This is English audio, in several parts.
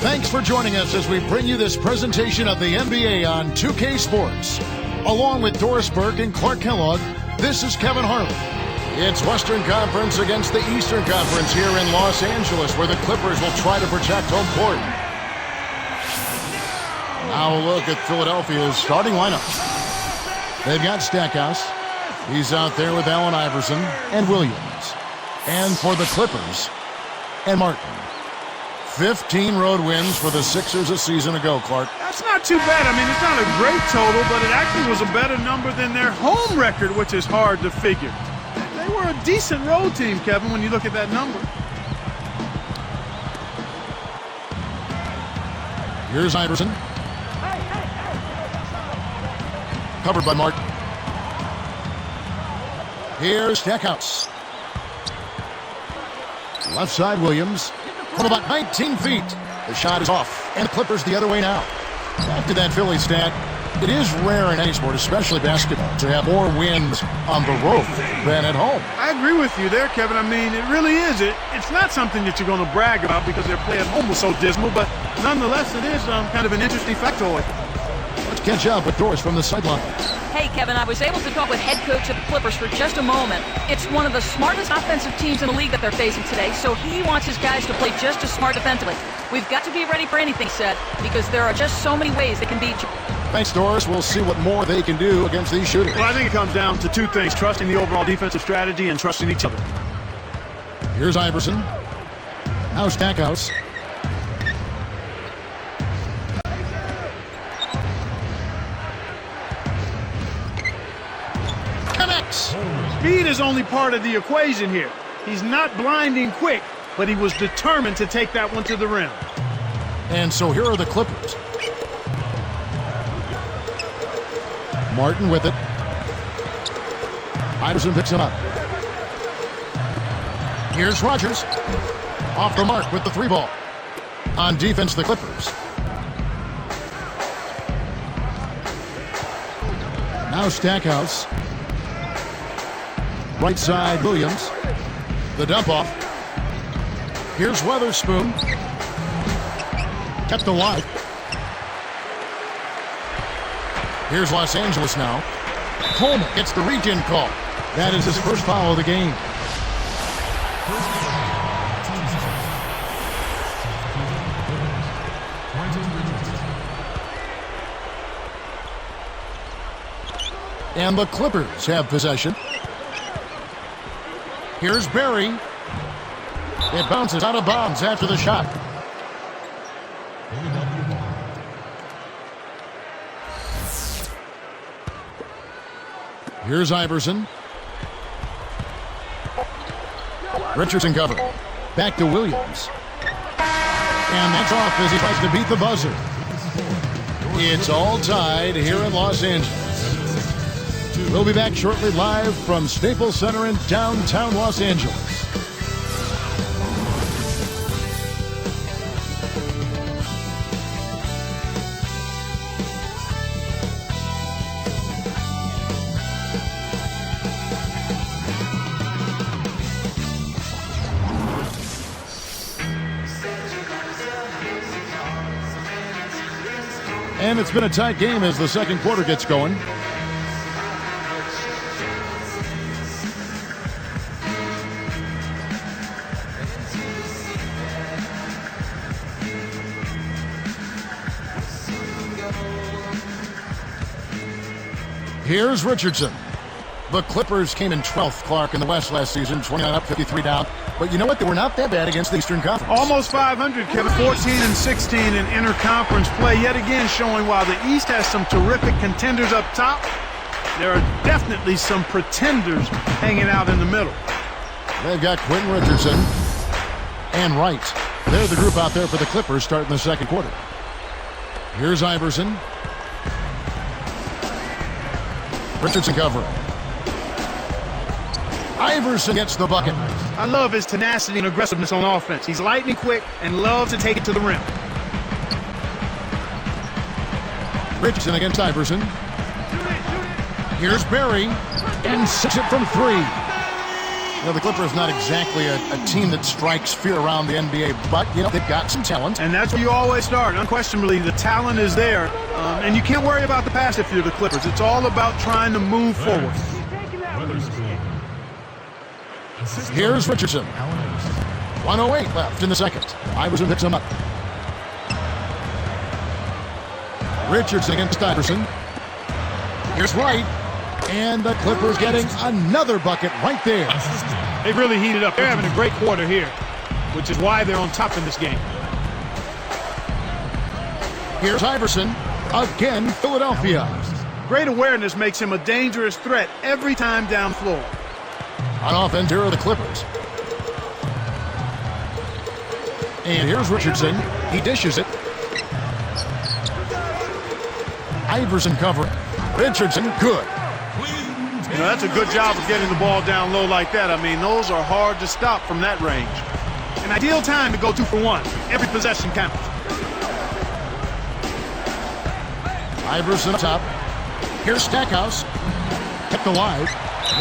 Thanks for joining us as we bring you this presentation of the NBA on 2K Sports. Along with Doris Burke and Clark Kellogg, this is Kevin Harlan. It's Western Conference against the Eastern Conference here in Los Angeles, where the Clippers will try to protect home court. Now a look at Philadelphia's starting lineup. They've got Stackhouse. He's out there with Allen Iverson and Williams. And for the Clippers, and Martin. 15 road wins for the Sixers a season ago, Clark. That's not too bad. I mean, it's not a great total, but it actually was a better number than their home record, which is hard to figure. They were a decent road team, Kevin, when you look at that number. Here's Iverson. Covered by Martin. Here's Stackhouse. Left side, Williams. From about 19 feet. The shot is off. And the Clippers the other way now. Back to that Philly stat. It is rare in any sport, especially basketball, to have more wins on the road than at home. I agree with you there, Kevin. I mean, it really is. It's not something that you're going to brag about because their play at home was so dismal, but nonetheless, it is kind of an interesting factoid. Let's catch up with Doris from the sideline. Hey, Kevin, I was able to talk with head coach of the Clippers for just a moment. It's one of the smartest offensive teams in the league that they're facing today, so he wants his guys to play just as smart defensively. We've got to be ready for anything, said, because there are just so many ways they can beat you. Thanks, Doris. We'll see what more they can do against these shooters. Well, I think it comes down to two things, trusting the overall defensive strategy and trusting each other. Here's Iverson. Now Stackhouse. Connects. Speed is only part of the equation here. He's not blinding quick, but he was determined to take that one to the rim. And so here are the Clippers. Martin with it. Iverson picks him up. Here's Rodgers. Off the mark with the three ball. On defense, the Clippers. Now Stackhouse. Right side, Williams. The dump off. Here's Weatherspoon. Kept alive. Here's Los Angeles now. Coleman gets the reach-in call. That is his first foul of the game. And the Clippers have possession. Here's Barry. It bounces out of bounds after the shot. Here's Iverson. Richardson covered. Back to Williams. And that's off as he tries to beat the buzzer. It's all tied here in Los Angeles. We'll be back shortly live from Staples Center in downtown Los Angeles. And it's been a tight game as the second quarter gets going. Here's Richardson. The Clippers came in 12th, Clark, in the West last season, 29 up, 53 down. But you know what? They were not that bad against the Eastern Conference. Almost 500, Kevin. 14 and 16 in interconference play. Yet again showing while the East has some terrific contenders up top, there are definitely some pretenders hanging out in the middle. They've got Quentin Richardson and Wright. They're the group out there for the Clippers starting the second quarter. Here's Iverson. Richardson covering. Iverson gets the bucket. I love his tenacity and aggressiveness on offense. He's lightning quick and loves to take it to the rim. Richardson against Iverson. Here's Barry and 6 it from 3. You know, the Clippers not exactly a team that strikes fear around the NBA, but, you know, they've got some talent. And that's where you always start. Unquestionably, the talent is there. And you can't worry about the pass if you're the Clippers. It's all about trying to move forward. Here's Richardson. 1:08 left in the second. Iverson picks him up. Richardson against Iverson. Here's Wright. And the Clippers getting another bucket right there. They've really heated up. They're having a great quarter here, which is why they're on top in this game. Here's Iverson. Again, Philadelphia. Great awareness makes him a dangerous threat every time down floor. On offense, here are the Clippers. And here's Richardson. He dishes it. Iverson covering. Richardson, good. You know, that's a good job of getting the ball down low like that. I mean, those are hard to stop from that range. An ideal time to go 2 for 1. Every possession counts. Iverson up top. Here's Stackhouse. Kept alive.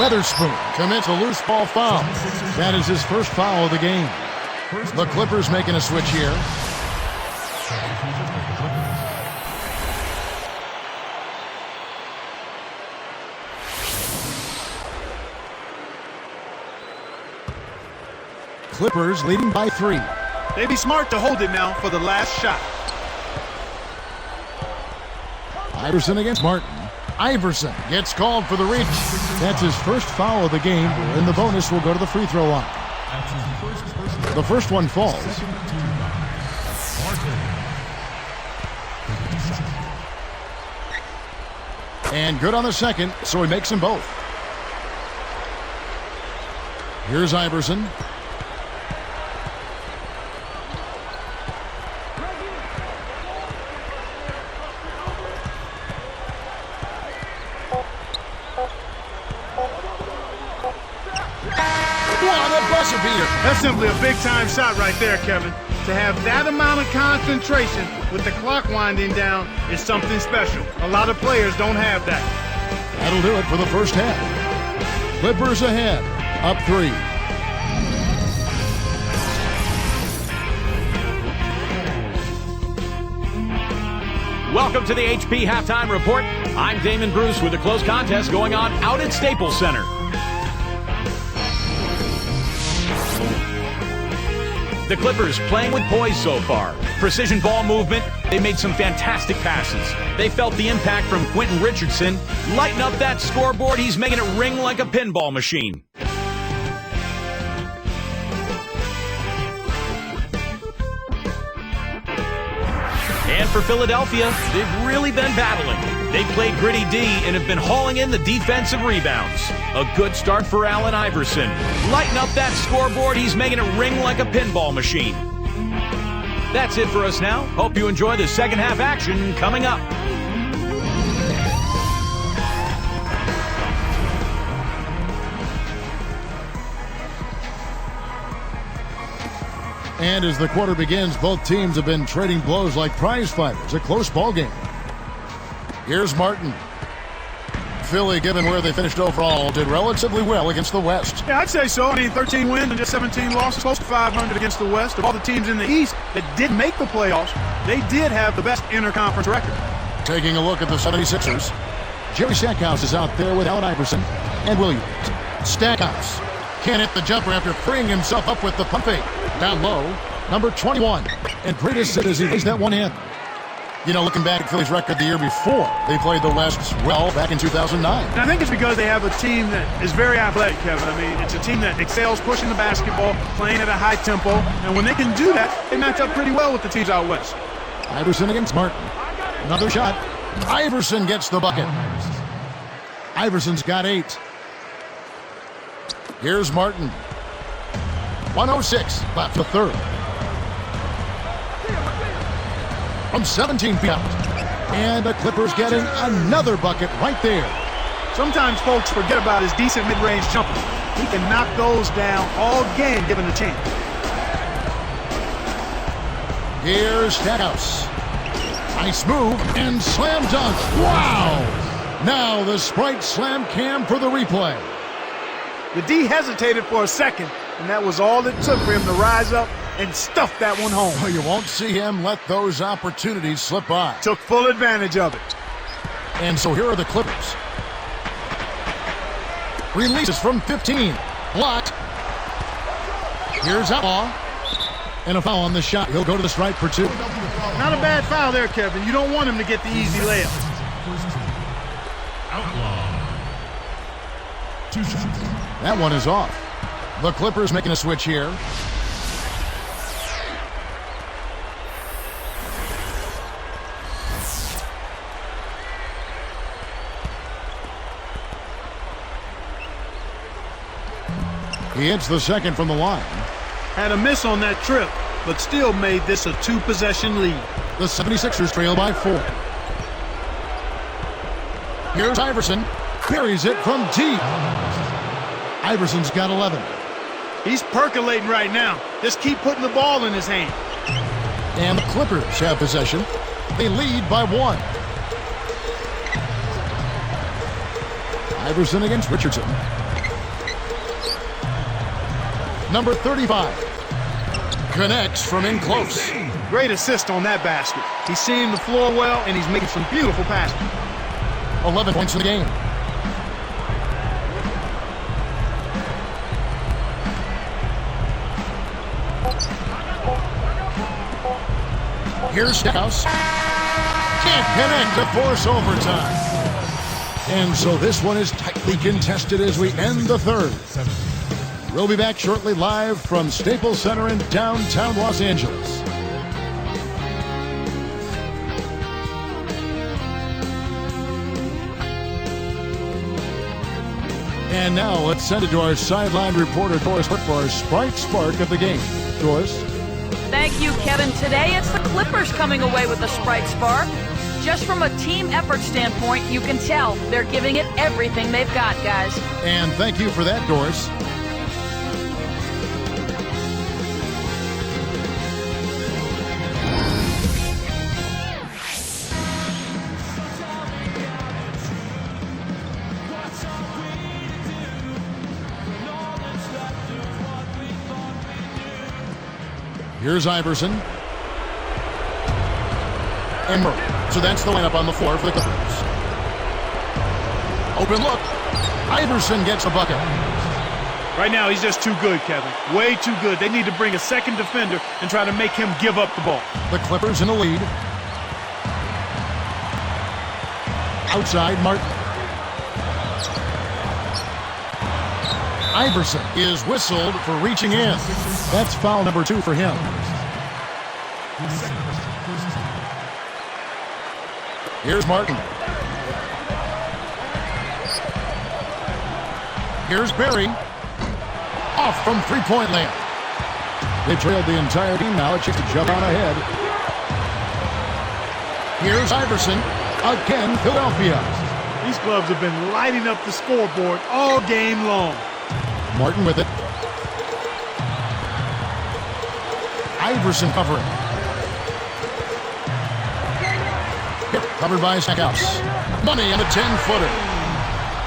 Weatherspoon commits a loose ball foul. That is his first foul of the game. The Clippers making a switch here. Clippers leading by 3. They'd be smart to hold it now for the last shot. Iverson against Martin. Iverson gets called for the reach. That's his first foul of the game, and the bonus will go to the free throw line. The first one falls. And good on the second, so he makes them both. Here's Iverson. That's simply a big-time shot right there, Kevin. To have that amount of concentration with the clock winding down is something special. A lot of players don't have that. That'll do it for the first half. Clippers ahead, up 3. Welcome to the HP Halftime Report. I'm Damon Bruce with a close contest going on out at Staples Center. The Clippers playing with poise so far. Precision ball movement. They made some fantastic passes. They felt the impact from Quentin Richardson. Lighten up that scoreboard. He's making it ring like a pinball machine. And for Philadelphia, they've really been battling. They played gritty D and have been hauling in the defensive rebounds. A good start for Allen Iverson. Lighten up that scoreboard. He's making it ring like a pinball machine. That's it for us now. Hope you enjoy the second half action coming up. And as the quarter begins, both teams have been trading blows like prize fighters. A close ball game. Here's Martin. Philly, given where they finished overall, did relatively well against the West. Yeah, I'd say so. I mean, 13 wins and just 17 losses, close to 500 against the West. Of all the teams in the East that did make the playoffs, they did have the best interconference record. Taking a look at the 76ers. Jerry Stackhouse is out there with Allen Iverson and Williams. Stackhouse can't hit the jumper after freeing himself up with the pump fake. Down low, number 21. And Prentice as he lays that one in. You know, looking back at Philly's record the year before, they played the West well back in 2009. And I think it's because they have a team that is very athletic, Kevin. I mean, it's a team that excels pushing the basketball, playing at a high tempo. And when they can do that, they match up pretty well with the teams out West. Iverson against Martin. Another shot. Iverson gets the bucket. Iverson's got 8. Here's Martin. 1:06 left the third. From 17 feet out. And the Clippers getting another bucket right there. Sometimes folks forget about his decent mid-range jumper. He can knock those down all game given the chance. Here's Stackhouse. Nice move and slam dunk. Wow! Now the Sprite Slam Cam for the replay. The D hesitated for a second, and that was all it took for him to rise up and stuff that one home. Well, you won't see him let those opportunities slip by. Took full advantage of it. And so here are the Clippers. Releases from 15. Blocked. Here's Outlaw. And a foul on the shot. He'll go to the stripe for 2. Not a bad foul there, Kevin. You don't want him to get the easy layup. Outlaw. 2 shots. That one is off. The Clippers making a switch here. He hits the second from the line. Had a miss on that trip, but still made this a 2-possession lead. The 76ers trail by 4. Here's Iverson. Buries it from deep. Iverson's got 11. He's percolating right now. Just keep putting the ball in his hand. And the Clippers have possession. They lead by 1. Iverson against Richardson. Number 35. Connects from in close. Great assist on that basket. He's seeing the floor well, and he's making some beautiful passes. 11 points in the game. Here's Stackhouse. Can't connect to force overtime. And so this one is tightly contested as we end the third. We'll be back shortly live from Staples Center in downtown Los Angeles. And now let's send it to our sideline reporter, Doris, for our Sprite Spark of the game. Doris? Thank you, Kevin. Today it's the Clippers coming away with the Sprite Spark. Just from a team effort standpoint, you can tell they're giving it everything they've got, guys. And thank you for that, Doris. Here's Iverson. And Murray. So that's the lineup on the floor for the Clippers. Open look. Iverson gets a bucket. Right now, he's just too good, Kevin. Way too good. They need to bring a second defender and try to make him give up the ball. The Clippers in the lead. Outside, Martin. Iverson is whistled for reaching in. That's foul number 2 for him. Here's Martin. Here's Berry. Off from three-point land. They trailed the entire game. Now it's just to jump on ahead. Here's Iverson. Again, Philadelphia. These clubs have been lighting up the scoreboard all game long. Martin with it. Iverson covering. Covered by Stackhouse. Money on the 10-footer.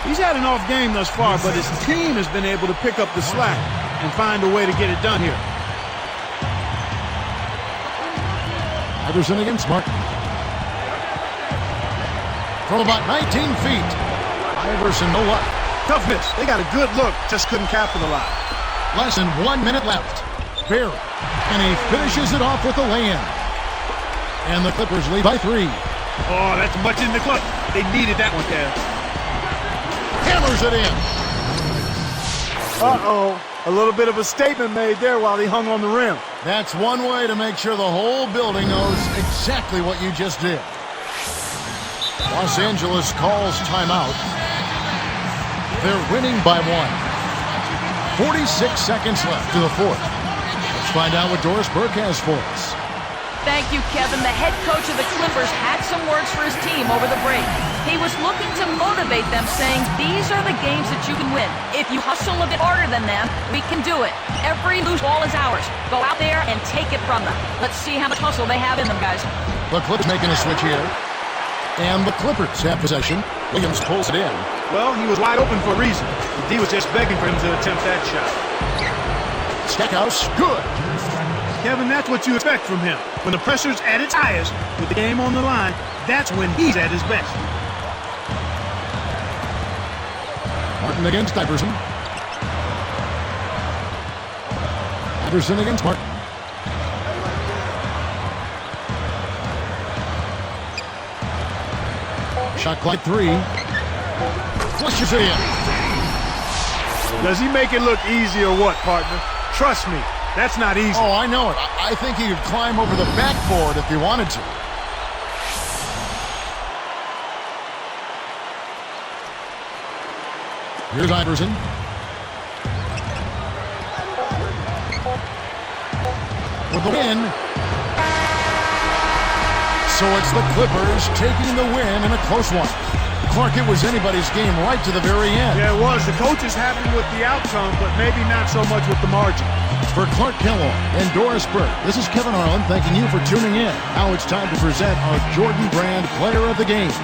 He's had an off game thus far, but his team has been able to pick up the slack and find a way to get it done here. Iverson against Martin. From about 19 feet. Iverson, no luck. Tough miss. They got a good look, just couldn't capitalize. Less than 1 minute left. Berry. And he finishes it off with a lay-in. And the Clippers lead by 3. Oh, that's much in the clutch. They needed that one, Kev. Hammers it in. Uh-oh. A little bit of a statement made there while he hung on the rim. That's one way to make sure the whole building knows exactly what you just did. Los Angeles calls timeout. They're winning by 1. 46 seconds left to the fourth. Let's find out what Doris Burke has for us. Thank you, Kevin. The head coach of the Clippers had some words for his team over the break. He was looking to motivate them, saying, these are the games that you can win. If you hustle a bit harder than them, we can do it. Every loose ball is ours. Go out there and take it from them. Let's see how much hustle they have in them, guys. The Clippers making a switch here. And the Clippers have possession. Williams pulls it in. Well, he was wide open for a reason. The D was just begging for him to attempt that shot. Stackhouse, good. Kevin, that's what you expect from him. When the pressure's at its highest, with the game on the line, that's when he's at his best. Martin against Iverson. Iverson against Martin. Shot clock 3. Flushes it in. Does he make it look easy or what, partner? Trust me, that's not easy. Oh, I know it. I think he could climb over the backboard if he wanted to. Here's Iverson. With the win. So it's the Clippers taking the win in a close one. Clark, it was anybody's game right to the very end. Yeah, it was. The coach is happy with the outcome, but maybe not so much with the margin. For Clark Kellogg and Doris Burke, this is Kevin Harlan thanking you for tuning in. Now it's time to present our Jordan Brand Player of the Game.